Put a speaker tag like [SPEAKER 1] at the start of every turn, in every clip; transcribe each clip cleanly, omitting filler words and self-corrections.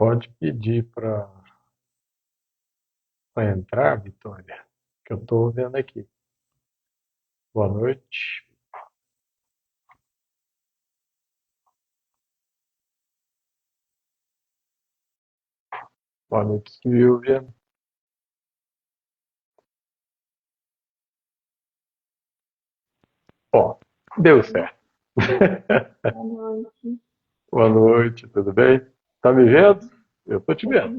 [SPEAKER 1] Pode pedir para entrar, Vitória, que eu estou vendo aqui. Boa noite. Boa noite, Silvia. Ó, deu certo.
[SPEAKER 2] Boa noite.
[SPEAKER 1] Boa noite, tudo bem? Tá me vendo? Eu tô te
[SPEAKER 2] Eu tô
[SPEAKER 1] vendo.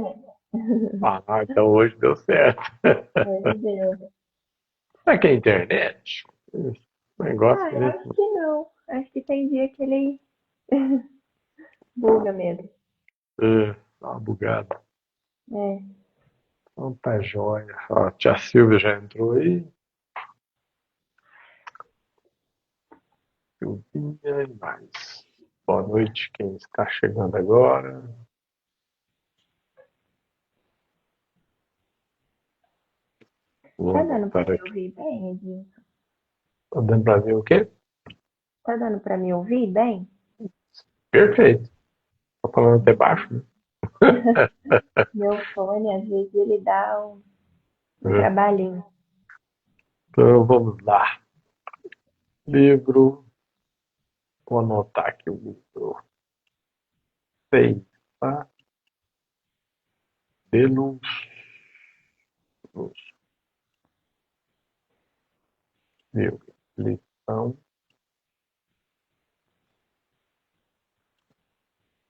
[SPEAKER 2] vendo.
[SPEAKER 1] Ah, então hoje deu certo.
[SPEAKER 2] Hoje deu.
[SPEAKER 1] Será que é a internet? Esse negócio,
[SPEAKER 2] Eu
[SPEAKER 1] né?
[SPEAKER 2] acho que não. Acho que tem dia que ele buga mesmo.
[SPEAKER 1] Tá uma bugada.
[SPEAKER 2] É.
[SPEAKER 1] Então tá jóia. Ó, a tia Silvia já entrou aí. Silvinha e mais. Boa noite, quem está chegando agora. Vou
[SPEAKER 2] Tá dando pra
[SPEAKER 1] anotar
[SPEAKER 2] me
[SPEAKER 1] aqui.
[SPEAKER 2] ouvir bem, Edinho?
[SPEAKER 1] Tá dando pra ver o quê?
[SPEAKER 2] Tá dando pra me ouvir bem?
[SPEAKER 1] Perfeito. Tô falando até baixo, né?
[SPEAKER 2] Meu fone, às vezes, ele dá um
[SPEAKER 1] É.
[SPEAKER 2] trabalhinho.
[SPEAKER 1] Então vamos lá. Livro. Vou anotar aqui o livro. Seis, tá? Pelos. Meu. Lição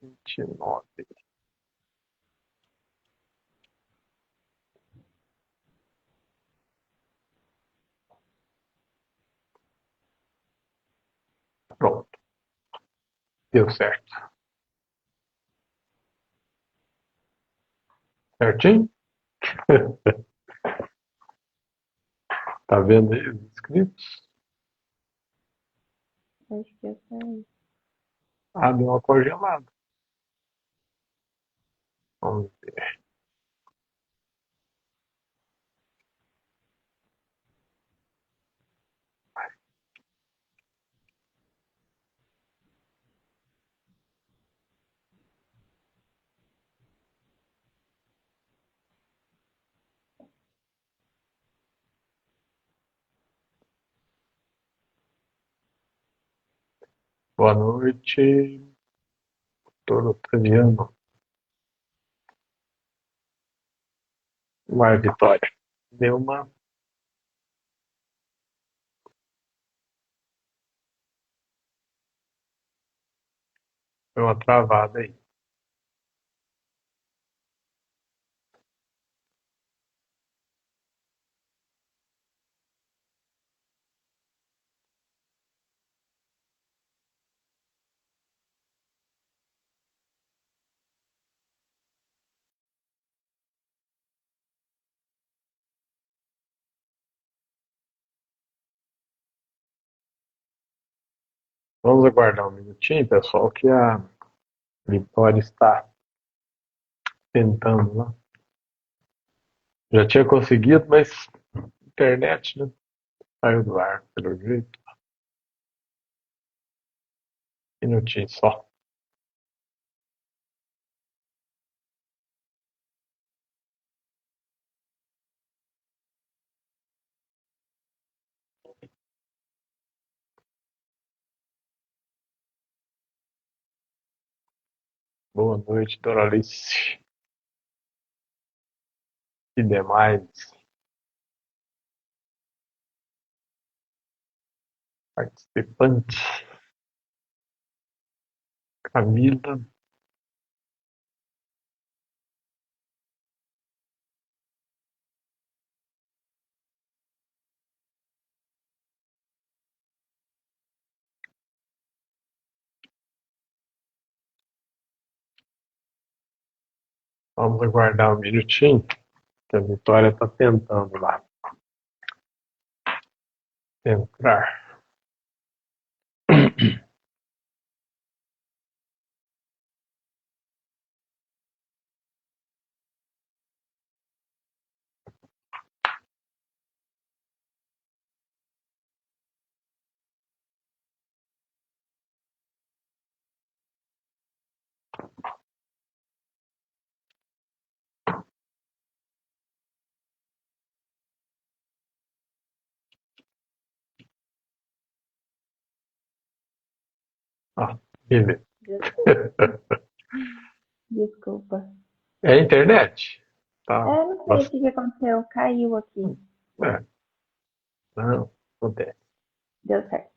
[SPEAKER 1] 29. Pronto. Deu certo. Certinho? Tá vendo aí os inscritos?
[SPEAKER 2] Acho que eu saí.
[SPEAKER 1] Ah, deu uma congelada. Vamos ver. Boa noite, doutor Otaviano. Vai, Vitória. Deu uma travada aí. Vamos aguardar um minutinho, pessoal, que a Vitória está tentando lá. Já tinha conseguido, mas internet, né? Saiu do ar, pelo jeito. Minutinho só. Boa noite, Doralice. E demais participantes. Camila. Vamos aguardar um minutinho, que a Vitória está tentando lá entrar. Ele-
[SPEAKER 2] Desculpa.
[SPEAKER 1] É a internet. Tá.
[SPEAKER 2] Não sei o que aconteceu. Caiu aqui.
[SPEAKER 1] É, não, acontece.
[SPEAKER 2] Deu certo.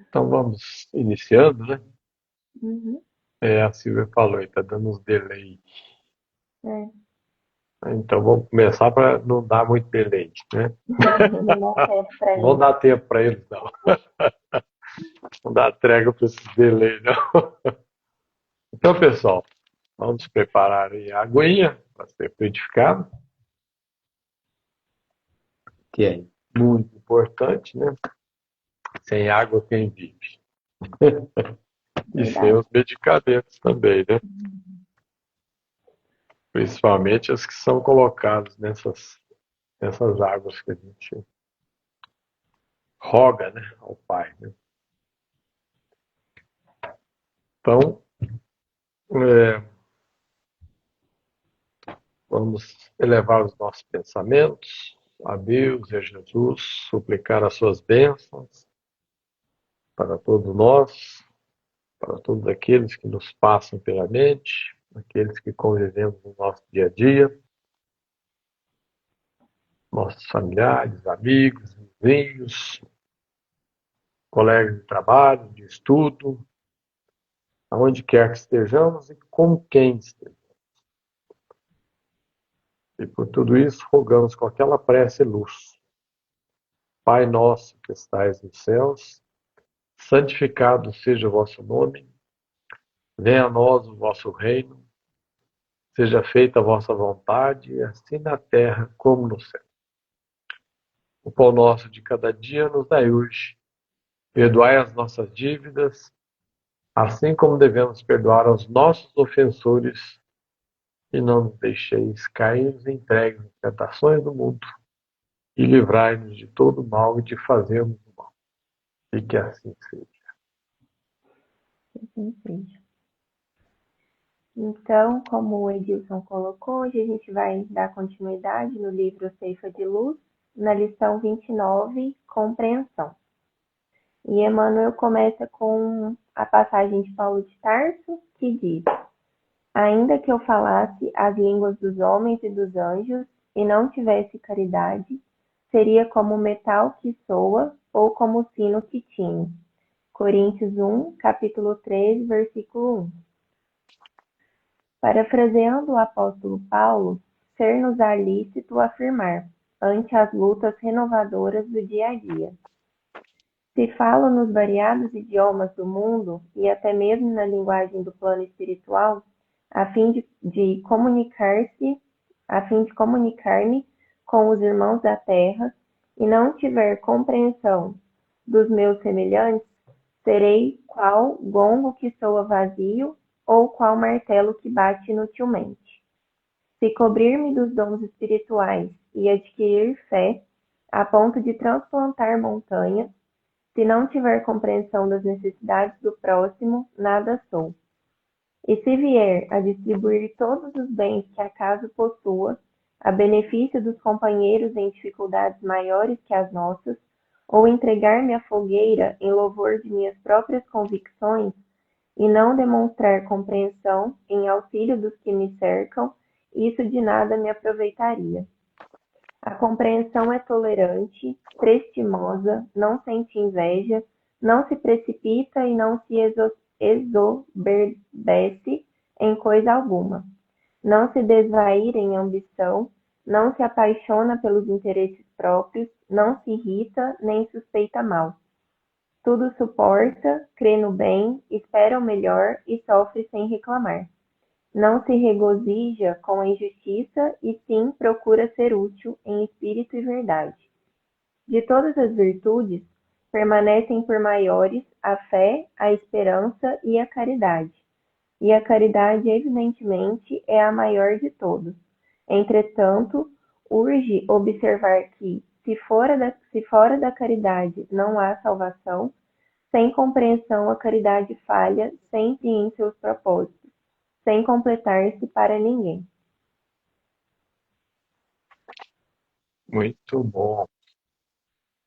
[SPEAKER 1] Então vamos iniciando, né?
[SPEAKER 2] Uhum.
[SPEAKER 1] A Silvia falou, está dando uns delay.
[SPEAKER 2] É.
[SPEAKER 1] Então vamos começar para não dar muito delay, né?
[SPEAKER 2] Não dá tempo pra
[SPEAKER 1] Não vou
[SPEAKER 2] isso.
[SPEAKER 1] dar tempo para eles, não. Não dá trégua para esses delay, não. Então, pessoal, vamos preparar aí a aguinha para ser frutificado, que é muito importante, né? Sem água quem vive. E sem
[SPEAKER 2] Verdade.
[SPEAKER 1] os medicamentos também, né? Principalmente as que são colocadas nessas águas que a gente roga, né, ao Pai, né? Então, é, vamos elevar os nossos pensamentos a Deus e a Jesus, suplicar as suas bênçãos para todos nós, para todos aqueles que nos passam pela mente, aqueles que convivemos no nosso dia a dia, nossos familiares, amigos, vizinhos, colegas de trabalho, de estudo, aonde quer que estejamos e com quem estejamos. E por tudo isso, rogamos com aquela prece luz. Pai nosso que estais nos céus, santificado seja o vosso nome, venha a nós o vosso reino, seja feita a vossa vontade, assim na terra como no céu. O pão nosso de cada dia nos dai hoje. Perdoai as nossas dívidas, assim como devemos perdoar aos nossos ofensores, e não nos deixeis cair entregues às tentações do mundo, e livrai-nos de todo mal e de fazermos o mal. E que assim seja.
[SPEAKER 2] Assim seja. Então, como o Edilson colocou, hoje a gente vai dar continuidade no livro Ceifa de Luz, na lição 29, Compreensão. E Emmanuel começa com a passagem de Paulo de Tarso, que diz: Ainda que eu falasse as línguas dos homens e dos anjos, e não tivesse caridade, seria como o metal que soa ou como o sino que tine. Coríntios 1, capítulo 13, versículo 1. Parafraseando o apóstolo Paulo, ser-nos-á lícito afirmar, ante as lutas renovadoras do dia a dia. Se falo nos variados idiomas do mundo e até mesmo na linguagem do plano espiritual, a fim de comunicar-me com os irmãos da terra e não tiver compreensão dos meus semelhantes, serei qual gongo que soa vazio ou qual martelo que bate inutilmente. Se cobrir-me dos dons espirituais e adquirir fé, a ponto de transplantar montanhas, se não tiver compreensão das necessidades do próximo, nada sou. E se vier a distribuir todos os bens que acaso possua, a benefício dos companheiros em dificuldades maiores que as nossas, ou entregar-me à fogueira em louvor de minhas próprias convicções, e não demonstrar compreensão em auxílio dos que me cercam, isso de nada me aproveitaria. A compreensão é tolerante, prestimosa, não sente inveja, não se precipita e não se exoberbece em coisa alguma. Não se desvaira em ambição, não se apaixona pelos interesses próprios, não se irrita nem suspeita mal. Tudo suporta, crê no bem, espera o melhor e sofre sem reclamar. Não se regozija com a injustiça e sim procura ser útil em espírito e verdade. De todas as virtudes, permanecem por maiores a fé, a esperança e a caridade. E a caridade, evidentemente, é a maior de todos. Entretanto, urge observar que, se fora da caridade não há salvação, sem compreensão a caridade falha sempre em seus propósitos, sem completar-se para ninguém.
[SPEAKER 1] Muito bom.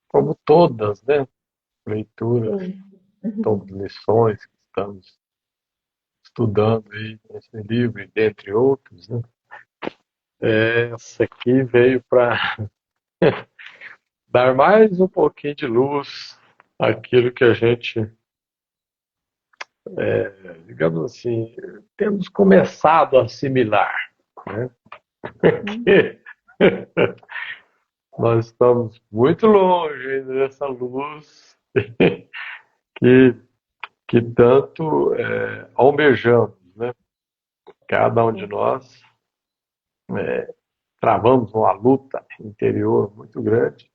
[SPEAKER 1] Como todas, né? Leituras
[SPEAKER 2] Sim.
[SPEAKER 1] Então, lições que estamos estudando aí nesse livro, dentre outros, né? Essa aqui veio para dar mais um pouquinho de luz àquilo que a gente, digamos assim, temos começado a assimilar, né? Que nós estamos muito longe dessa luz que, que tanto almejamos, né? Cada um de nós travamos uma luta interior muito grande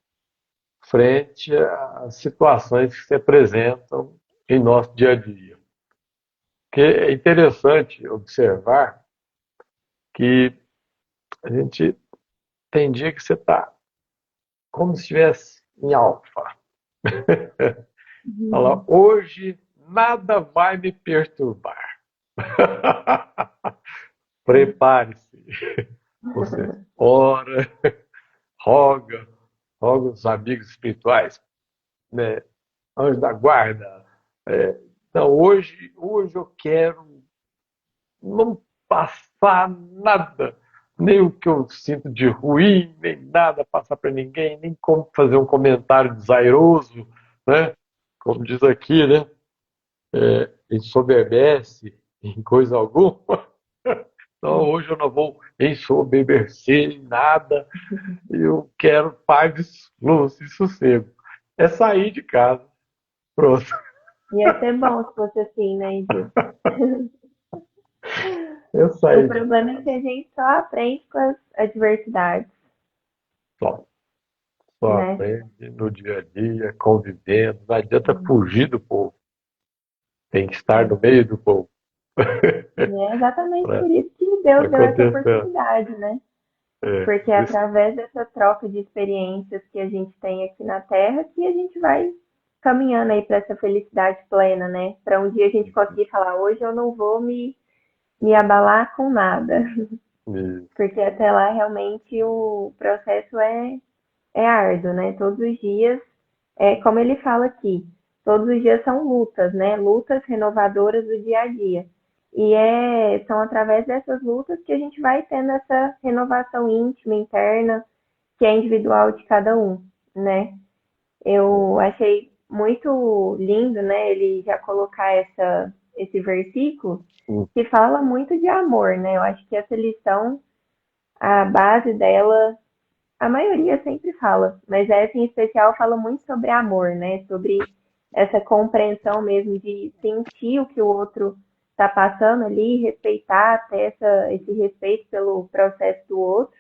[SPEAKER 1] frente às situações que se apresentam em nosso dia a dia. Porque é interessante observar que a gente tem dia que você está como se estivesse em alfa. Fala, hoje nada vai me perturbar. Prepare-se. Você ora, roga, roga os amigos espirituais, né? Anjo da guarda. Então, hoje eu quero não passar nada, nem o que eu sinto de ruim, nem nada passar para ninguém, nem como fazer um comentário desairoso, né? Como diz aqui, né? Ensoberbece em coisa alguma. Então, hoje eu não vou ensoberbecer em nada, eu quero paz, luz e sossego. É sair de casa. Pronto.
[SPEAKER 2] Ia ser bom se fosse assim, né, Gil?
[SPEAKER 1] Eu
[SPEAKER 2] O
[SPEAKER 1] saí de
[SPEAKER 2] problema é
[SPEAKER 1] casa.
[SPEAKER 2] que a gente só aprende com as adversidades,
[SPEAKER 1] Só, só
[SPEAKER 2] né?
[SPEAKER 1] aprende no dia a dia, convivendo. Não adianta fugir do povo. Tem que estar no meio do povo.
[SPEAKER 2] E é exatamente
[SPEAKER 1] Para
[SPEAKER 2] por isso que Deus deu essa
[SPEAKER 1] acontecer.
[SPEAKER 2] oportunidade, né? Porque
[SPEAKER 1] Por isso,
[SPEAKER 2] através dessa troca de experiências que a gente tem aqui na Terra, que a gente vai caminhando aí para essa felicidade plena, né? Para um dia a gente conseguir falar, hoje eu não vou me abalar com nada. Porque até lá realmente o processo é árduo, né? Todos os dias, como ele fala aqui, todos os dias são lutas, né? Lutas renovadoras do dia a dia. E são através dessas lutas que a gente vai tendo essa renovação íntima, interna, que é individual de cada um, né? Eu achei muito lindo, né? Ele já colocar esse versículo que fala muito de amor, né? Eu acho que essa lição, a base dela, a maioria sempre fala, mas essa em especial fala muito sobre amor, né? Sobre essa compreensão mesmo de sentir o que o outro está passando ali, respeitar, ter esse respeito pelo processo do outro.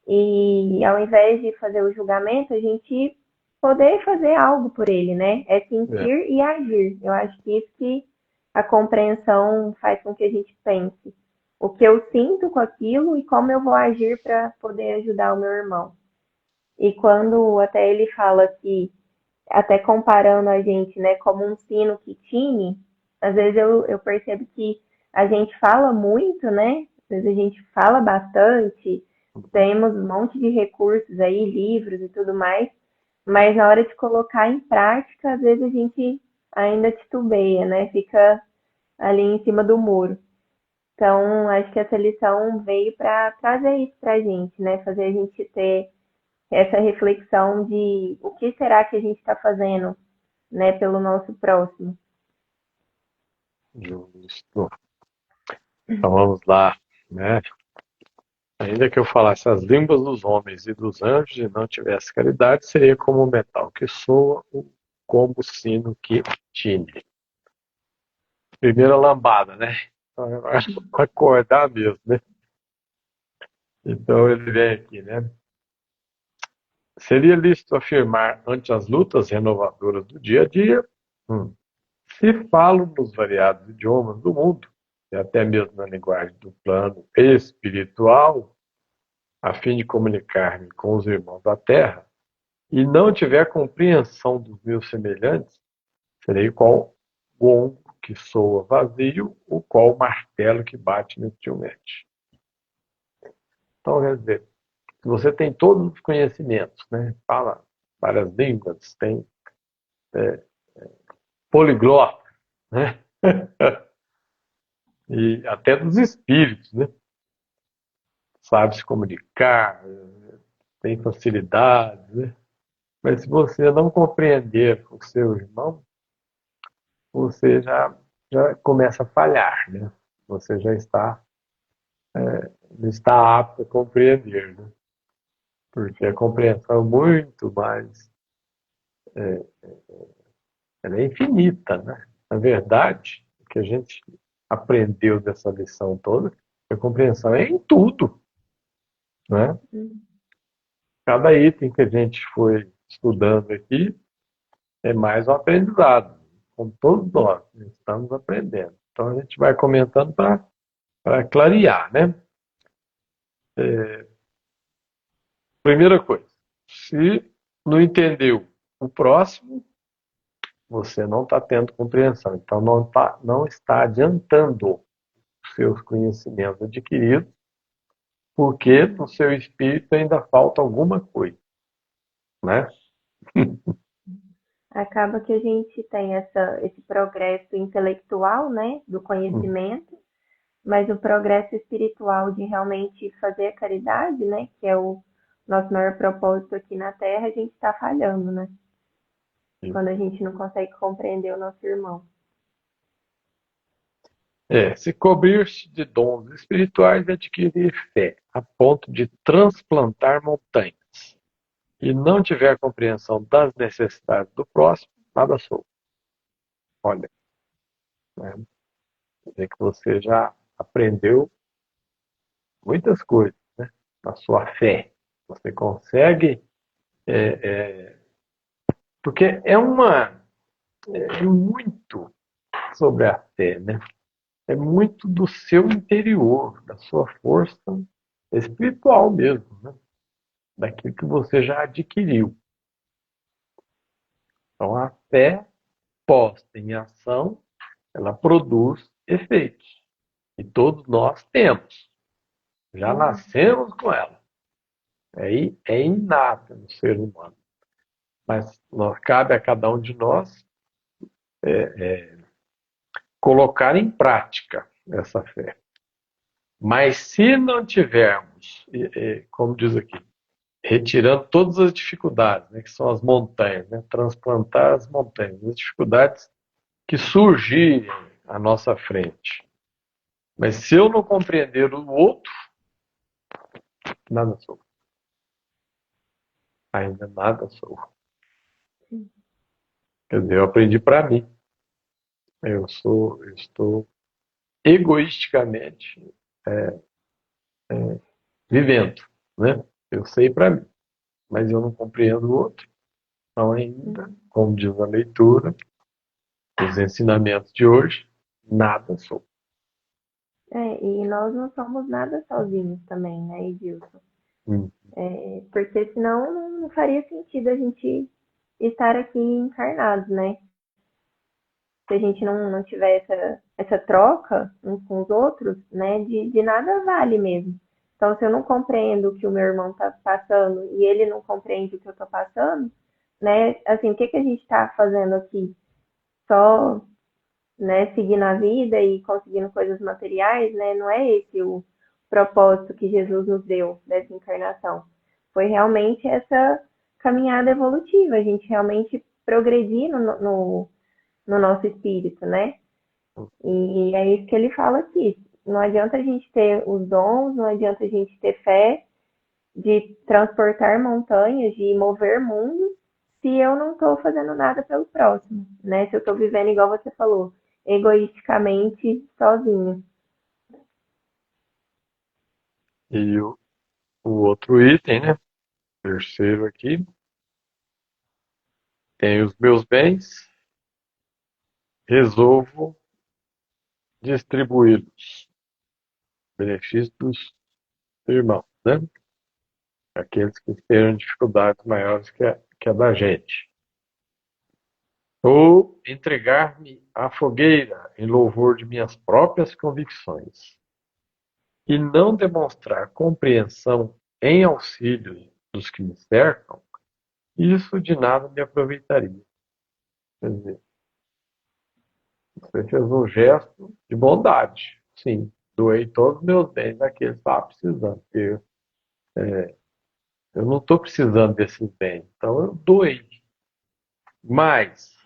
[SPEAKER 2] E ao invés de fazer o julgamento, a gente poder fazer algo por ele, né? É
[SPEAKER 1] é,
[SPEAKER 2] sentir e agir. Eu acho que isso que a compreensão faz com que a gente pense. O que eu sinto com aquilo e como eu vou agir para poder ajudar o meu irmão. E quando até ele fala que, até comparando a gente, né, como um sino que tine, às vezes eu percebo que a gente fala muito, né? Às vezes a gente fala bastante, temos um monte de recursos aí, livros e tudo mais, mas na hora de colocar em prática, às vezes a gente ainda titubeia, né? Fica ali em cima do muro. Então, acho que essa lição veio para trazer isso para a gente, né? Fazer a gente ter essa reflexão de o que será que a gente está fazendo, né, pelo nosso próximo.
[SPEAKER 1] justo. Então vamos lá, né? Ainda que eu falasse as línguas dos homens e dos anjos e não tivesse caridade, seria como o metal que soa ou como o sino que tine. Primeira lambada, né? Então, acordar mesmo, né? Então ele vem aqui, né? Seria lícito afirmar ante as lutas renovadoras do dia a dia, se falo nos variados idiomas do mundo, e até mesmo na linguagem do plano espiritual, a fim de comunicar-me com os irmãos da terra, e não tiver compreensão dos meus semelhantes, serei qual gongo que soa vazio, o qual martelo que bate inutilmente. Então, quer dizer, você tem todos os conhecimentos, né? Fala várias línguas, tem poliglota, né? E até dos espíritos, né? Sabe se comunicar, tem facilidade, né? Mas se você não compreender o seu irmão, você já começa a falhar, né? Você já está, não está apto a compreender, né? Porque a compreensão é muito mais, ela é infinita, né? Na verdade, o que a gente aprendeu dessa lição toda, a compreensão é em tudo, né?
[SPEAKER 2] Uhum.
[SPEAKER 1] Cada item que a gente foi estudando aqui é mais um aprendizado, como todos nós estamos aprendendo. Então a gente vai comentando para clarear, né? Primeira coisa, se não entendeu o próximo, você não está tendo compreensão. Então não está adiantando os seus conhecimentos adquiridos, porque no seu espírito ainda falta alguma coisa, né?
[SPEAKER 2] Acaba que a gente tem esse progresso intelectual, né, do conhecimento, mas o progresso espiritual de realmente fazer a caridade, né, que é o nosso maior propósito aqui na Terra, a gente está falhando, né? Quando a gente não consegue compreender o nosso irmão.
[SPEAKER 1] Se cobrir-se de dons espirituais e adquirir fé, a ponto de transplantar montanhas, e não tiver compreensão das necessidades do próximo, nada sou. Olha, né? Quer dizer que você já aprendeu muitas coisas, né? Na sua fé. Você consegue, porque é muito sobre a fé, né? É muito do seu interior, da sua força espiritual mesmo, né? Daquilo que você já adquiriu. Então, a fé posta em ação, ela produz efeitos. E todos nós temos. Já
[SPEAKER 2] Uhum.
[SPEAKER 1] nascemos com ela. É inata no ser humano. Mas cabe a cada um de nós colocar em prática essa fé. Mas se não tivermos, como diz aqui, retirando todas as dificuldades, né, que são as montanhas, né, transplantar as montanhas, as dificuldades que surgirem à nossa frente. Mas se eu não compreender o outro, nada sou. Ainda nada sou. Quer dizer, eu aprendi para mim. Eu estou egoisticamente vivendo, né? Eu sei para mim, mas eu não compreendo o outro. Então ainda, como diz a leitura, os ensinamentos de hoje, nada sou.
[SPEAKER 2] E nós não somos nada sozinhos também, né, Edilson?
[SPEAKER 1] Hum.
[SPEAKER 2] Porque senão não faria sentido a gente estar aqui encarnados, né? Se a gente não tiver essa troca uns com os outros, né, de nada vale mesmo. Então, se eu não compreendo o que o meu irmão está passando e ele não compreende o que eu estou passando, né, assim, o que, que a gente está fazendo aqui? Só, né, seguindo a vida e conseguindo coisas materiais, né? Não é esse o propósito que Jesus nos deu dessa encarnação. Foi realmente essa caminhada evolutiva, a gente realmente progredir no nosso espírito, né? E é isso que ele fala aqui. Não adianta a gente ter os dons, não adianta a gente ter fé de transportar montanhas, de mover mundos, se eu não estou fazendo nada pelo próximo, né? Se eu estou vivendo igual você falou, egoisticamente, sozinho.
[SPEAKER 1] E o outro item, né? Terceiro aqui, tem os meus bens, resolvo distribuí-los. Benefício dos irmãos, né? Aqueles que tenham dificuldades maiores que a da gente. Ou entregar-me à fogueira em louvor de minhas próprias convicções e não demonstrar compreensão em auxílio dos que me cercam, isso de nada me aproveitaria. Quer dizer, Você fez um gesto de bondade. Sim, doei todos os meus bens àquele que estava precisando. Porque eu não estou precisando desses bens, então eu doei. Mas,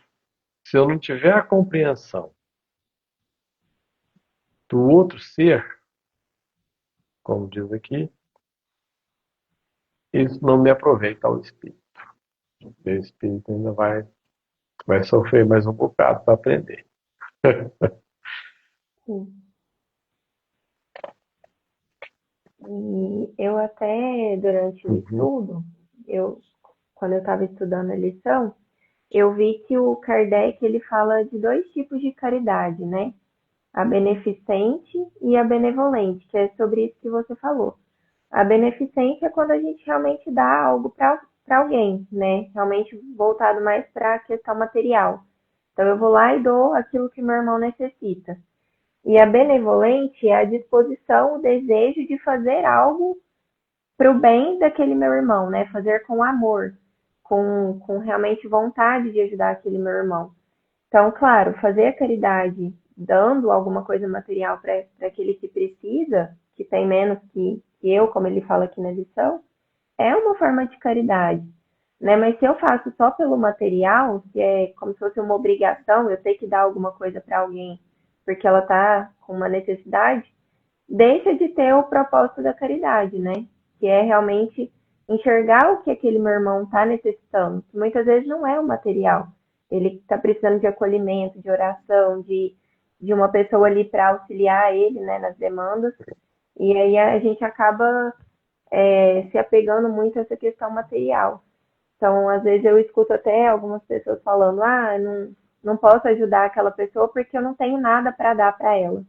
[SPEAKER 1] se eu não tiver a compreensão do outro ser, como diz aqui, isso não me aproveita ao espírito. O espírito ainda vai sofrer mais um bocado para aprender.
[SPEAKER 2] Sim. E eu até, durante o
[SPEAKER 1] Uhum.
[SPEAKER 2] estudo, quando eu estava estudando a lição, eu vi que o Kardec ele fala de dois tipos de caridade, né? A beneficente e a benevolente, que é sobre isso que você falou. A beneficente é quando a gente realmente dá algo para alguém, né? Realmente voltado mais para a questão material. Então eu vou lá e dou aquilo que meu irmão necessita. E a benevolente é a disposição, o desejo de fazer algo para o bem daquele meu irmão, né? Fazer com amor, com realmente vontade de ajudar aquele meu irmão. Então, claro, fazer a caridade dando alguma coisa material para aquele que precisa, que tem menos que eu, como ele fala aqui na lição, é uma forma de caridade. Né? Mas se eu faço só pelo material, que é como se fosse uma obrigação, eu tenho que dar alguma coisa para alguém porque ela está com uma necessidade, deixa de ter o propósito da caridade, né? Que é realmente enxergar o que aquele meu irmão está necessitando, que muitas vezes não é o material. Ele está precisando de acolhimento, de oração, de uma pessoa ali para auxiliar ele, né, nas demandas. E aí a gente acaba se apegando muito a essa questão material. Então, às vezes eu escuto até algumas pessoas falando, não posso ajudar aquela pessoa porque eu não tenho nada para dar para ela.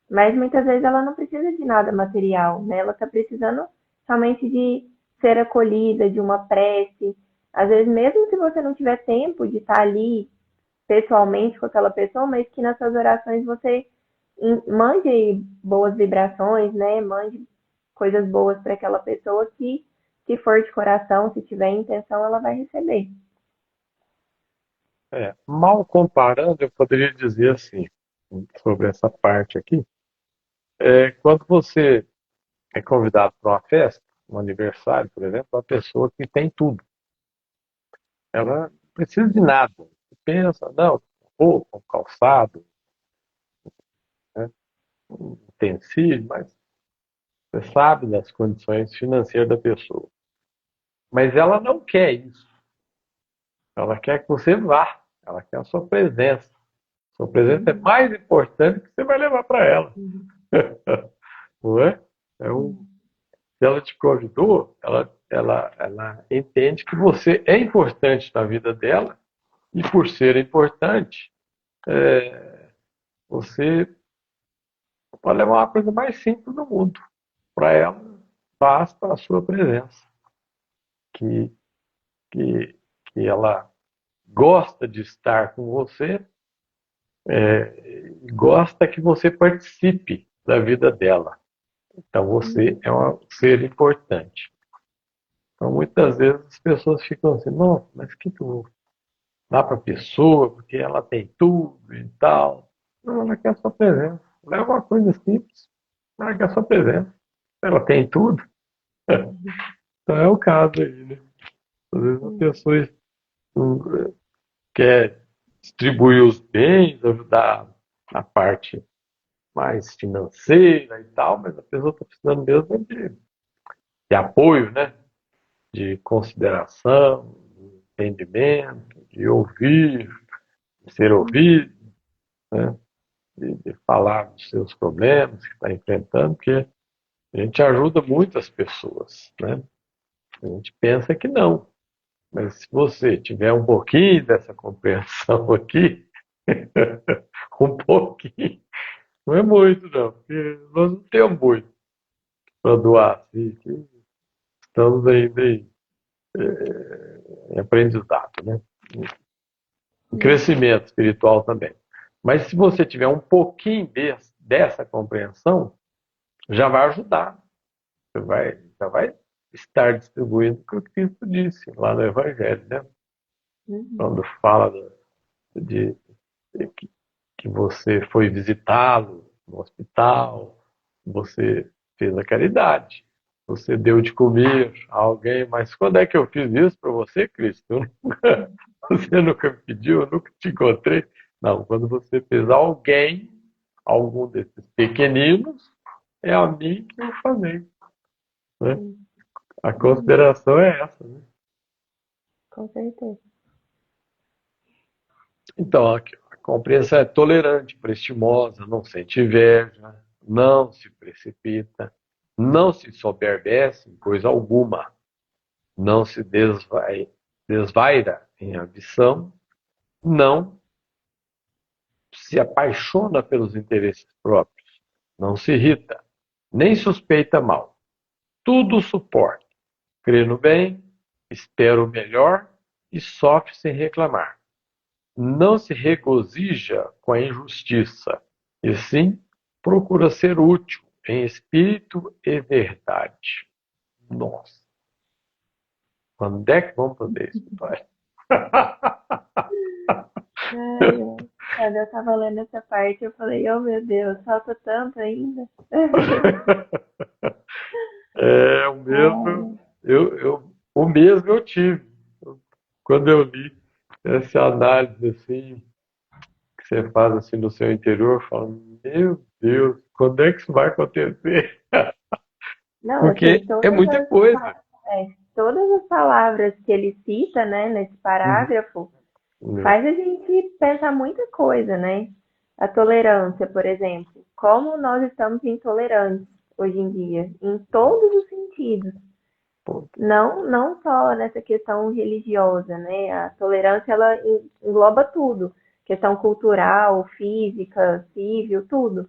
[SPEAKER 2] Mas muitas vezes ela não precisa de nada material, né? Ela está precisando somente de ser acolhida, de uma prece. Às vezes, mesmo se você não tiver tempo de estar ali pessoalmente com aquela pessoa, mas que nas suas orações você mande boas vibrações, né? Mande coisas boas para aquela pessoa que, se for de coração, se tiver intenção, ela vai receber.
[SPEAKER 1] Mal comparando, eu poderia dizer assim, sobre essa parte aqui, quando você é convidado para uma festa, um aniversário, por exemplo, uma pessoa que tem tudo. Ela não precisa de nada. Você pensa, não, roupa, um calçado, né, um utensílio, mas você sabe das condições financeiras da pessoa. Mas ela não quer isso. Ela quer que você vá. Ela quer a sua presença. Sua presença é
[SPEAKER 2] Uhum.
[SPEAKER 1] mais importante que você vai levar para ela.
[SPEAKER 2] Uhum.
[SPEAKER 1] Não é? Se ela te convidou, ela entende que você é importante na vida dela e por ser importante, você pode levar uma coisa mais simples do mundo. Para ela, basta a sua presença. Que, que, que ela gosta de estar com você, gosta que você participe da vida dela. Então você
[SPEAKER 2] Uhum.
[SPEAKER 1] é um ser importante. Então muitas vezes as pessoas ficam assim, não, mas o que eu vou dar para a pessoa, porque ela tem tudo e tal. Não, ela quer a sua presença. Leva uma coisa simples, ela quer a sua presença. Ela tem tudo. Então é o caso aí, né? Às vezes a
[SPEAKER 2] Uhum.
[SPEAKER 1] pessoa quer distribuir os bens, ajudar na parte mais financeira e tal, mas a pessoa está precisando mesmo de apoio, né? De consideração, de entendimento, de ouvir, de ser ouvido, né? De falar dos seus problemas que está enfrentando, porque a gente ajuda muitas pessoas, né? A gente pensa que não, mas se você tiver um pouquinho dessa compreensão aqui, um pouquinho, não é muito não, porque nós não temos muito para doar, assim, que estamos ainda em aprendizado, né? Em
[SPEAKER 2] Uhum.
[SPEAKER 1] crescimento espiritual também. Mas se você tiver um pouquinho dessa compreensão, já vai ajudar. Já vai estar distribuindo o que o Cristo disse lá no Evangelho, né?
[SPEAKER 2] Uhum.
[SPEAKER 1] Quando fala de, que você foi visitá-lo no hospital, você fez a caridade, você deu de comer a alguém, mas quando é que eu fiz isso para você, Cristo? Você nunca me pediu, eu nunca te encontrei. Não, quando você fez a alguém, algum desses pequeninos, é a mim que eu falei, né?
[SPEAKER 2] Sim.
[SPEAKER 1] A consideração é essa, né?
[SPEAKER 2] Com certeza.
[SPEAKER 1] Então, a compreensão é tolerante, prestimosa, não sente inveja, não se precipita, não se soberbece em coisa alguma, não se desvaira em ambição, não se apaixona pelos interesses próprios, não se irrita, nem suspeita mal. Tudo suporta, crê no bem, espera o melhor e sofre sem reclamar. Não se regozija com a injustiça, e sim procura ser útil em espírito e verdade. Nossa, quando é que vamos fazer isso, pai?
[SPEAKER 2] Ai, quando eu tava lendo essa parte, eu falei, oh meu Deus, falta tanto ainda.
[SPEAKER 1] É o mesmo,
[SPEAKER 2] Ai,
[SPEAKER 1] o mesmo eu tive quando eu li essa análise assim que você faz assim no seu interior, eu falo, meu Deus, quando é que isso vai acontecer?
[SPEAKER 2] não, assim,
[SPEAKER 1] Porque é muita coisa.
[SPEAKER 2] todas as palavras que ele cita, né, nesse
[SPEAKER 1] Uhum.
[SPEAKER 2] parágrafo, faz a gente pensar muita coisa, né? A tolerância, por exemplo. Como nós estamos intolerantes hoje em dia, em todos os sentidos. Não só nessa questão religiosa, né? A tolerância, ela engloba tudo. Questão cultural, física, civil, tudo.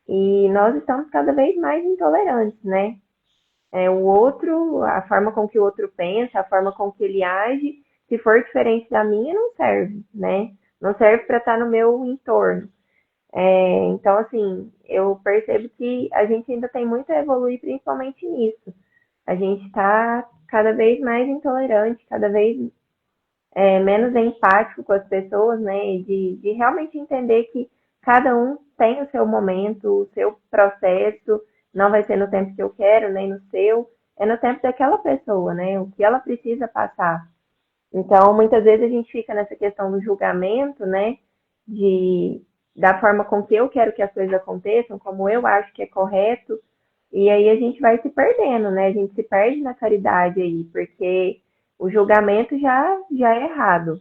[SPEAKER 2] E nós estamos cada vez mais intolerantes, né? O outro, a forma com que o outro pensa, a forma com que ele age, se for diferente da minha, não serve, né? Não serve para estar no meu entorno. Então, assim, eu percebo que a gente ainda tem muito a evoluir, principalmente nisso. A gente está cada vez mais intolerante, cada vez menos empático com as pessoas, né? De realmente entender que cada um tem o seu momento, o seu processo, não vai ser no tempo que eu quero, nem no seu, é no tempo daquela pessoa, né? O que ela precisa passar. Então, muitas vezes a gente fica nessa questão do julgamento, né? De, da forma com que eu quero que as coisas aconteçam, como eu acho que é correto, e aí a gente vai se perdendo, né? A gente se perde na caridade aí, porque o julgamento já é errado.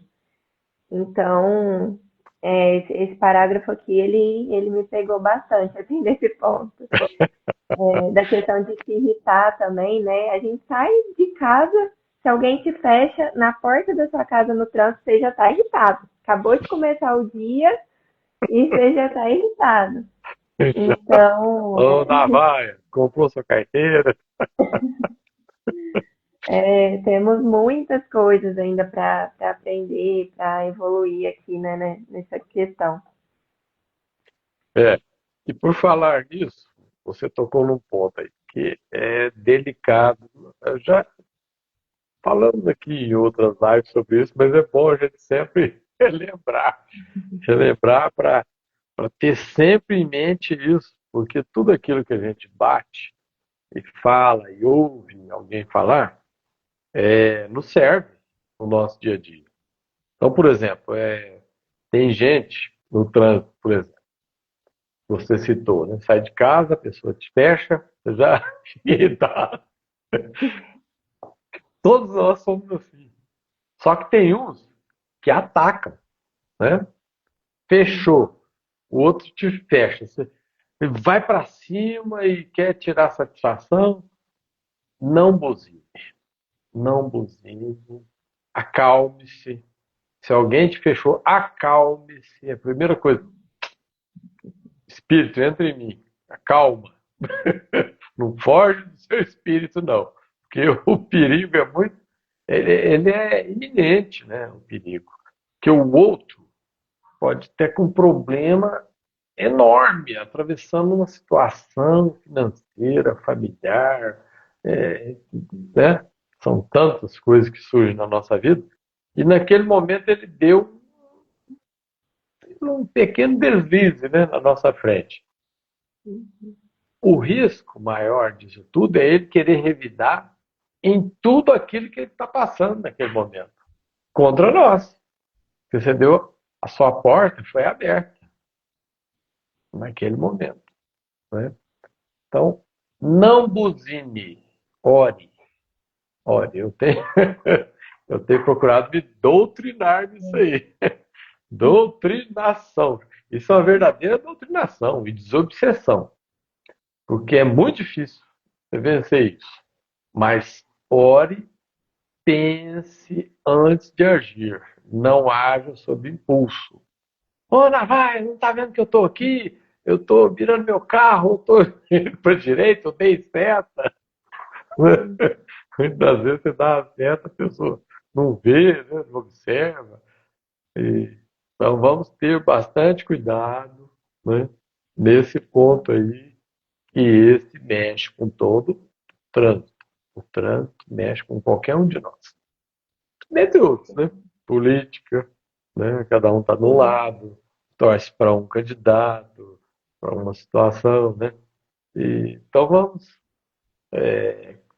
[SPEAKER 2] Então, esse parágrafo aqui, ele me pegou bastante, assim, nesse ponto. Da questão de se irritar também, né? A gente sai de casa, se alguém te fecha na porta da sua casa no trânsito, você já está irritado. Acabou de começar o dia e você já está irritado. Então,
[SPEAKER 1] Ô, Navalha, comprou sua carteira?
[SPEAKER 2] temos muitas coisas ainda para aprender, para evoluir aqui, né, nessa questão.
[SPEAKER 1] É. E por falar nisso, você tocou num ponto aí que é delicado. Eu já falamos aqui em outras lives sobre isso, mas é bom a gente sempre relembrar para ter sempre em mente isso, porque tudo aquilo que a gente bate e fala e ouve alguém falar nos serve no nosso dia a dia. Então, por exemplo, tem gente no trânsito, por exemplo, você citou, né? Sai de casa, a pessoa te fecha, você já fica irritado. Todos nós somos assim. Só que tem uns que atacam, né?
[SPEAKER 2] Sim.
[SPEAKER 1] Fechou, o outro te fecha. Você vai para cima e quer tirar satisfação, não buzine. Não buzine. Acalme-se. Se alguém te fechou, acalme-se. É a primeira coisa. Espírito, entra em mim. Acalma. Não foge do seu espírito, não. Porque o perigo é muito. Ele é iminente, né? O perigo. Que o outro pode ter com um problema enorme, atravessando uma situação financeira, familiar, é, né? São tantas coisas que surgem na nossa vida. E naquele momento ele deu por um pequeno deslize, né, na nossa frente. O risco maior disso tudo é ele querer revidar em tudo aquilo que ele está passando naquele momento, contra nós. Porque você deu, a sua porta foi aberta naquele momento. Né? Então, não buzine, ore. Ore, eu tenho procurado me doutrinar nisso aí. Doutrinação. Isso é uma verdadeira doutrinação e desobsessão. Porque é muito difícil você vencer isso. Mas ore, pense antes de agir. Não haja sob impulso. Ô, Navai, não está vendo que eu estou aqui? Eu estou virando meu carro, eu estou indo para a direita, eu dei seta. Muitas vezes você dá a seta, a pessoa não vê, né, não observa. Então vamos ter bastante cuidado, né, nesse ponto aí, que esse mexe com todo o trânsito. O trânsito mexe com qualquer um de nós. Dentre outros, né? Política, né? Cada um está de um lado, torce para um candidato, para uma situação, né? Então vamos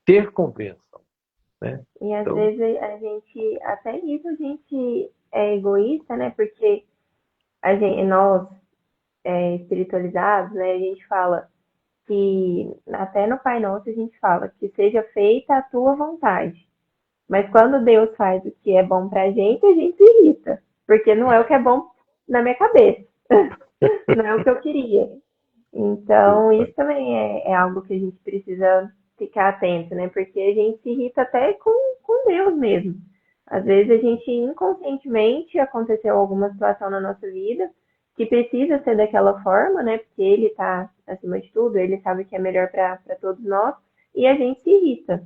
[SPEAKER 1] ter compreensão, né?
[SPEAKER 2] E às
[SPEAKER 1] Então,
[SPEAKER 2] vezes a gente, até isso a gente é egoísta, né? Porque nós, espiritualizados, né? A gente fala que, até no Pai Nosso, a gente fala que seja feita a tua vontade. Mas quando Deus faz o que é bom pra gente, a gente se irrita. Porque não é o que é bom na minha cabeça. Não é o que eu queria. Então, isso também é algo que a gente precisa ficar atento, né? Porque a gente se irrita até com Deus mesmo. Às vezes a gente inconscientemente aconteceu alguma situação na nossa vida que precisa ser daquela forma, né? Porque ele está acima de tudo, ele sabe o que é melhor para todos nós, e a gente se irrita.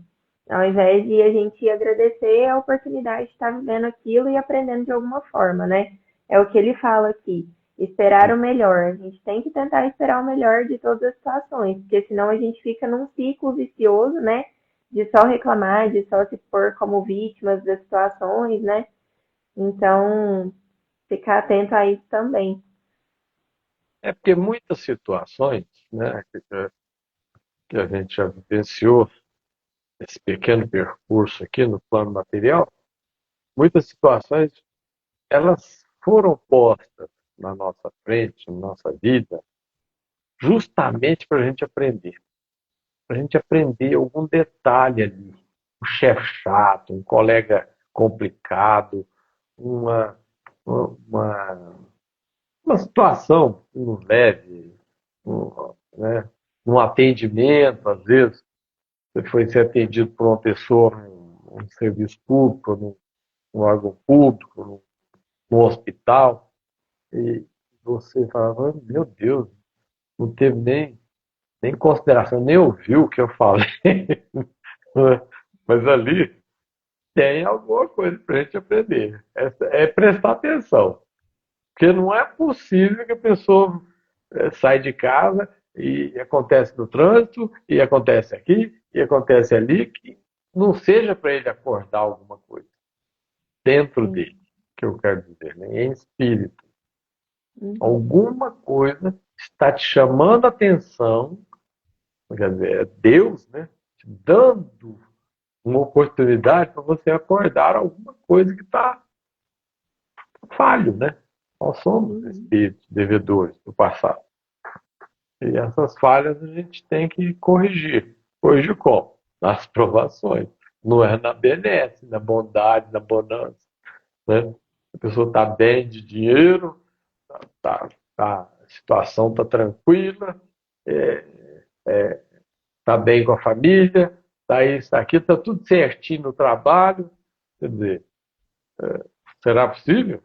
[SPEAKER 2] Ao invés de a gente agradecer a oportunidade de estar vivendo aquilo e aprendendo de alguma forma, né? É o que ele fala aqui. Esperar o melhor. A gente tem que tentar esperar o melhor de todas as situações, porque senão a gente fica num ciclo vicioso, né? De só reclamar, de só se pôr como vítimas das situações, né? Então, ficar atento a isso também.
[SPEAKER 1] é porque muitas situações, né, que a gente já vivenciou esse pequeno percurso aqui no plano material, muitas situações elas foram postas na nossa frente, na nossa vida, justamente para a gente aprender. Para a gente aprender algum detalhe ali. Um chefe chato, um colega complicado, uma, uma, uma situação que nos leve, né, um atendimento, às vezes, você foi ser atendido por uma pessoa num serviço público, num órgão público, num hospital, e você falava, meu Deus, não teve nem consideração, nem ouviu o que eu falei. Mas ali tem alguma coisa para a gente aprender. É prestar atenção. Porque não é possível que a pessoa sai de casa e acontece no trânsito, e acontece aqui, e acontece ali, que não seja para ele acordar alguma coisa dentro
[SPEAKER 2] Sim.
[SPEAKER 1] dele, que eu quero dizer, né? Em espírito.
[SPEAKER 2] Uhum.
[SPEAKER 1] Alguma coisa está te chamando a atenção, quer dizer, é Deus, né? Te dando uma oportunidade para você acordar alguma coisa que está falho, né? Nós somos
[SPEAKER 2] Uhum.
[SPEAKER 1] espíritos devedores do passado. E essas falhas a gente tem que corrigir. Corrigir como? Nas provações. Não é na benesse, na bondade, na bonança. Né? A pessoa está bem de dinheiro, a situação está tranquila, está bem com a família, está isso, tá aqui, está tudo certinho no trabalho. Quer dizer, será possível?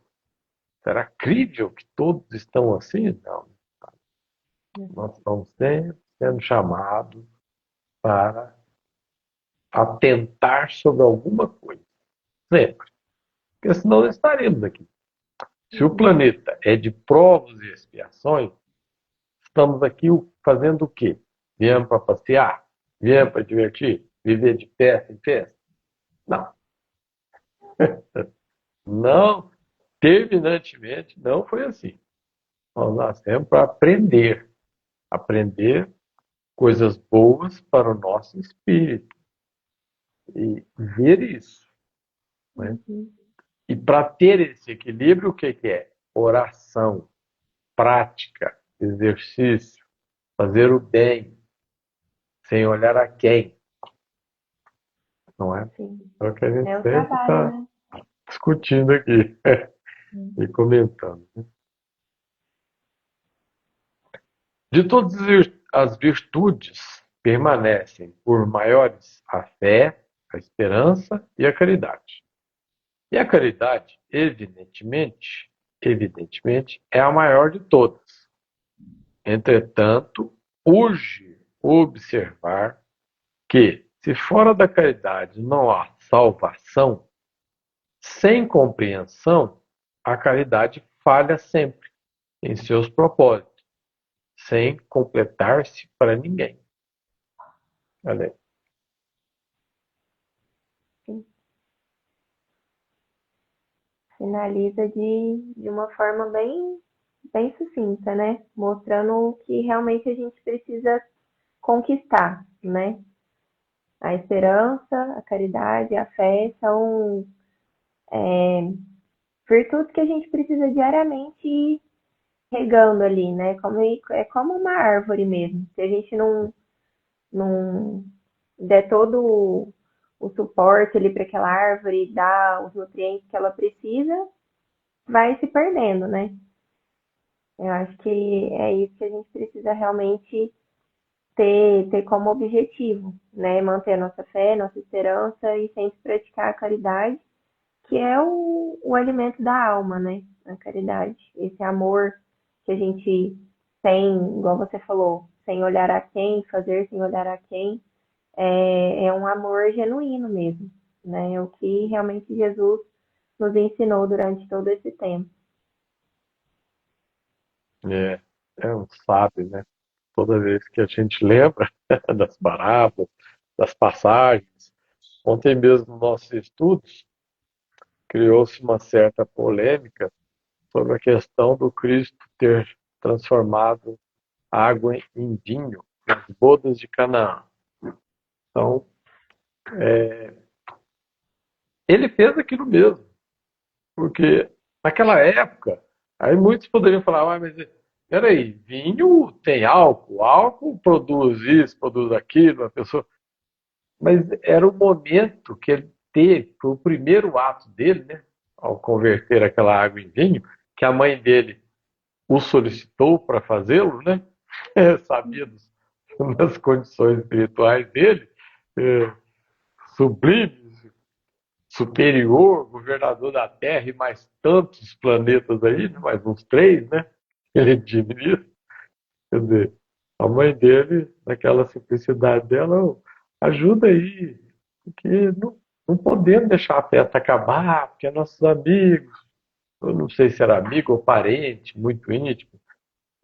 [SPEAKER 1] Será crível que todos estão assim? Não. Nós estamos sempre sendo chamados para atentar sobre alguma coisa. Sempre. Porque senão não estaremos aqui. Se o
[SPEAKER 2] Uhum.
[SPEAKER 1] planeta é de provas e expiações, estamos aqui fazendo o quê? Viemos para passear? Viemos para divertir? Viver de festa em festa? Não. Não, terminantemente, não foi assim. Nós nascemos para aprender. Aprender coisas boas para o nosso espírito. E ver isso, né?
[SPEAKER 2] Uhum.
[SPEAKER 1] E para ter esse equilíbrio, o que que é? Oração, prática, exercício, fazer o bem, sem olhar a quem, não é?
[SPEAKER 2] Sim.
[SPEAKER 1] É o que a gente
[SPEAKER 2] É o
[SPEAKER 1] sempre
[SPEAKER 2] trabalho,
[SPEAKER 1] está
[SPEAKER 2] né?
[SPEAKER 1] discutindo aqui e
[SPEAKER 2] Uhum.
[SPEAKER 1] comentando. De todas as virtudes permanecem por maiores a fé, a esperança e a caridade. E a caridade, evidentemente, é a maior de todas. Entretanto, urge observar que, se fora da caridade não há salvação, sem compreensão, a caridade falha sempre em seus propósitos, sem completar-se para ninguém. Olha aí.
[SPEAKER 2] Sim. Finaliza de uma forma bem sucinta, né? Mostrando o que realmente a gente precisa conquistar, né? A esperança, a caridade, a fé são virtudes que a gente precisa diariamente ir regando ali, né? É como uma árvore mesmo. Se a gente não der todo o suporte ali para aquela árvore, dar os nutrientes que ela precisa, vai se perdendo, né? Eu acho que é isso que a gente precisa realmente ter como objetivo, né? Manter a nossa fé, nossa esperança e sempre praticar a caridade, que é o alimento da alma, né? A caridade. Esse amor que a gente tem, igual você falou, sem olhar a quem, fazer sem olhar a quem, é um amor genuíno mesmo, né? É o que realmente Jesus nos ensinou durante todo esse tempo.
[SPEAKER 1] É, é um sábio, né? Toda vez que a gente lembra das parábolas, das passagens. Ontem mesmo, nos nossos estudos, criou-se uma certa polêmica sobre a questão do Cristo ter transformado água em vinho nas bodas de Canaã. Então, ele fez aquilo mesmo, porque naquela época, aí muitos poderiam falar, ah, mas peraí, vinho tem álcool, álcool produz isso, produz aquilo, a pessoa. Mas era o momento que ele teve, foi o primeiro ato dele, né, ao converter aquela água em vinho, que a mãe dele o solicitou para fazê-lo, né? Sabia das condições espirituais dele, é, sublime, superior, governador da Terra e mais tantos planetas aí, né? Mais uns três, né? Ele administra. Quer dizer, a mãe dele, naquela simplicidade dela, "Ô, ajuda aí, porque não podemos deixar a festa acabar, porque é nossos amigos, eu não sei se era amigo ou parente, muito íntimo,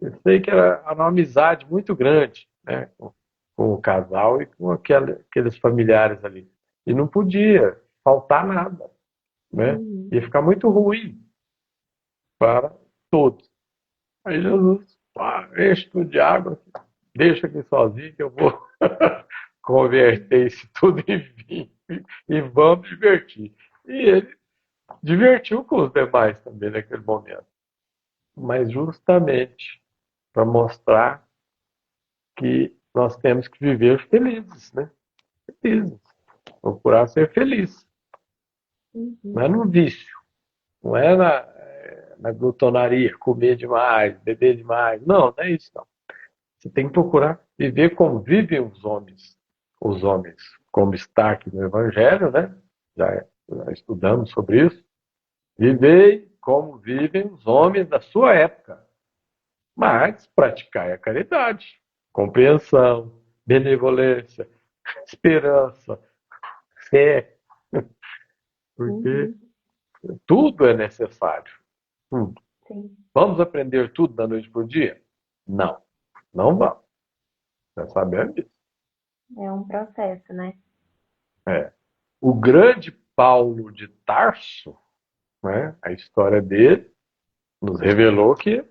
[SPEAKER 1] eu sei que era uma amizade muito grande, né, com o casal e com aqueles familiares ali. E não podia faltar nada, né?
[SPEAKER 2] Uhum.
[SPEAKER 1] Ia ficar muito ruim para todos. Aí Jesus, enche tudo de água, deixa aqui sozinho que eu vou converter isso tudo em vinho e vamos divertir. E ele divertiu com os demais também naquele momento. Mas justamente para mostrar que nós temos que viver felizes, né? Felizes. Procurar ser feliz. Não
[SPEAKER 2] Uhum.
[SPEAKER 1] é no vício, não é na glutonaria, comer demais, beber demais. Não, não é isso não. Você tem que procurar viver como vivem os homens, como está aqui no Evangelho, né? Já estudamos sobre isso. Vivei como vivem os homens da sua época, mas praticai a caridade, compreensão, benevolência, esperança, fé, porque
[SPEAKER 2] Uhum.
[SPEAKER 1] tudo é necessário. Tudo.
[SPEAKER 2] Sim.
[SPEAKER 1] Vamos aprender tudo da noite para o dia? Não, não vamos. Já sabemos disso.
[SPEAKER 2] É um processo, né?
[SPEAKER 1] É. O grande Paulo de Tarso, né, a história dele nos revelou que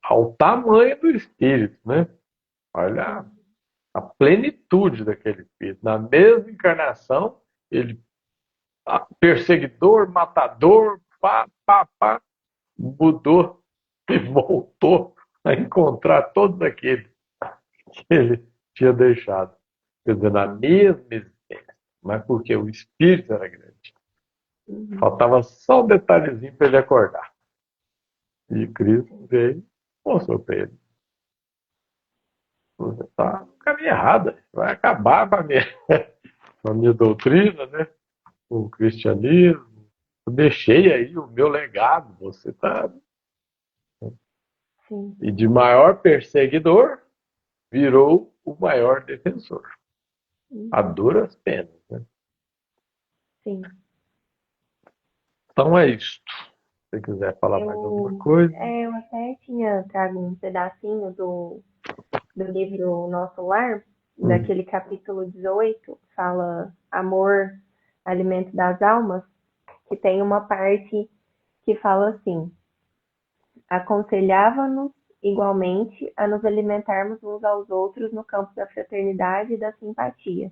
[SPEAKER 1] ao tamanho do espírito, né? Olha a plenitude daquele espírito. Na mesma encarnação, ele perseguidor, matador, pá, mudou e voltou a encontrar todos aqueles que ele tinha deixado. Quer dizer, na mesma existência, mas porque o espírito era grande. Faltava só um detalhezinho para ele acordar. E Cristo veio e mostrou para ele. Você está no caminho errado, vai acabar com a minha doutrina, né? O cristianismo. Eu deixei aí o meu legado, você está.
[SPEAKER 2] Sim.
[SPEAKER 1] E de maior perseguidor, virou o maior defensor. A duras penas, né?
[SPEAKER 2] Sim.
[SPEAKER 1] Então é isto. Se você quiser falar mais alguma coisa.
[SPEAKER 2] Eu até tinha trago um pedacinho do livro Nosso Lar, daquele capítulo 18, fala Amor, Alimento das Almas, que tem uma parte que fala assim: aconselhava-nos igualmente a nos alimentarmos uns aos outros no campo da fraternidade e da simpatia.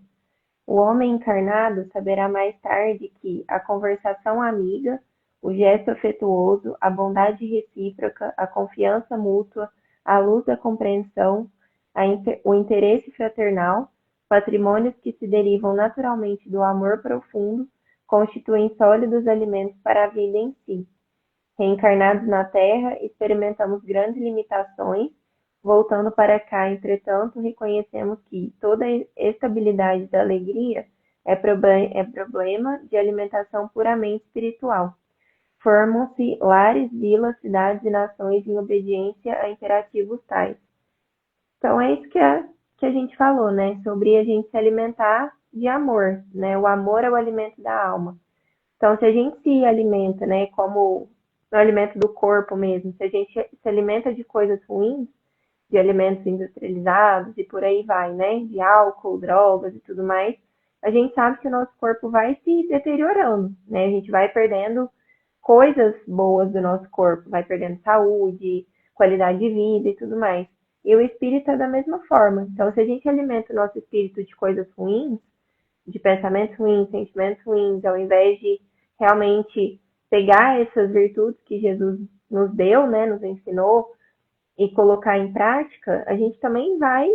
[SPEAKER 2] O homem encarnado saberá mais tarde que a conversação amiga, o gesto afetuoso, a bondade recíproca, a confiança mútua, a luz da compreensão, o interesse fraternal, patrimônios que se derivam naturalmente do amor profundo, constituem sólidos alimentos para a vida em si. Reencarnados na Terra, experimentamos grandes limitações. Voltando para cá, entretanto, reconhecemos que toda estabilidade da alegria é problema de alimentação puramente espiritual. Formam-se lares, vilas, cidades e nações em obediência a imperativos tais. Então é isso que a gente falou, né? Sobre a gente se alimentar de amor, né? O amor é o alimento da alma. Então, se a gente se alimenta, né, como o alimento do corpo mesmo, se a gente se alimenta de coisas ruins, de alimentos industrializados e por aí vai, né, de álcool, drogas e tudo mais, a gente sabe que o nosso corpo vai se deteriorando, né, a gente vai perdendo coisas boas do nosso corpo, vai perdendo saúde, qualidade de vida e tudo mais. E o espírito é da mesma forma. Então, se a gente alimenta o nosso espírito de coisas ruins, de pensamentos ruins, sentimentos ruins, ao invés de realmente pegar essas virtudes que Jesus nos deu, né, nos ensinou, e colocar em prática, a gente também vai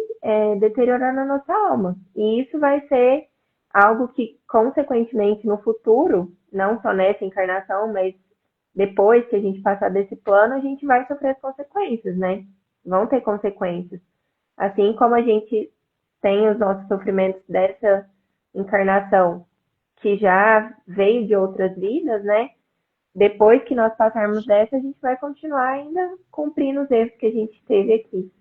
[SPEAKER 2] deteriorando a nossa alma. E isso vai ser algo que, consequentemente, no futuro, não só nessa encarnação, mas depois que a gente passar desse plano, a gente vai sofrer as consequências, né? Vão ter consequências. Assim como a gente tem os nossos sofrimentos dessa encarnação, que já veio de outras vidas, né? Depois que nós passarmos dessa, a gente vai continuar ainda cumprindo os erros que a gente teve aqui.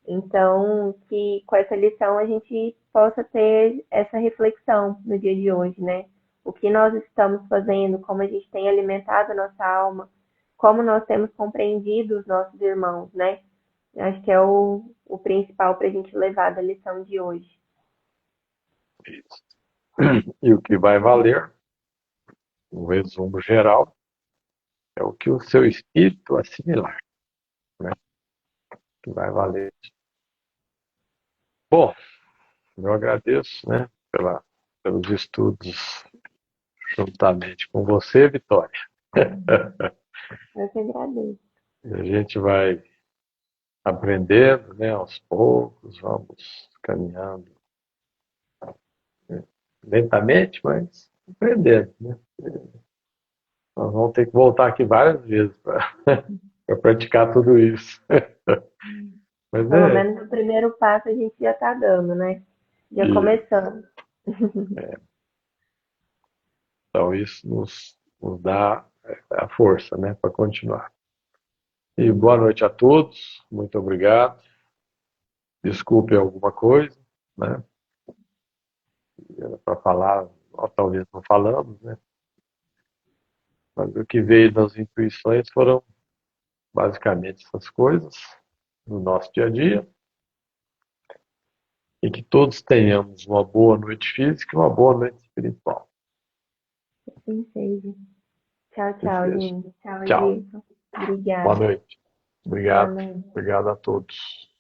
[SPEAKER 2] Então, que com essa lição a gente possa ter essa reflexão no dia de hoje, né? O que nós estamos fazendo, como a gente tem alimentado a nossa alma, como nós temos compreendido os nossos irmãos, né? Acho que é o principal para a gente levar da lição de hoje.
[SPEAKER 1] E o que vai valer, um resumo geral, é o que o seu espírito assimilar, né? Que vai valer. Bom, eu agradeço, né, pelos estudos juntamente com você, Vitória.
[SPEAKER 2] Eu que agradeço.
[SPEAKER 1] A gente vai aprendendo, né, aos poucos, vamos caminhando, né, lentamente, mas aprendendo, né? Nós vamos ter que voltar aqui várias vezes para praticar tudo isso. Mas
[SPEAKER 2] Pelo menos o primeiro passo a gente já está dando, né? Já começando.
[SPEAKER 1] Então isso nos dá a força, né, para continuar. E boa noite a todos, muito obrigado. Desculpe alguma coisa, né? Era para falar, talvez não falamos, né? Mas o que veio das intuições foram basicamente essas coisas no nosso dia a dia. E que todos tenhamos uma boa noite física e uma boa noite espiritual.
[SPEAKER 2] Assim seja. Tchau, tchau, gente. Tchau,
[SPEAKER 1] Tchau.
[SPEAKER 2] Edilson. Obrigada.
[SPEAKER 1] Boa noite. Obrigado.
[SPEAKER 2] Amém.
[SPEAKER 1] Obrigado a todos.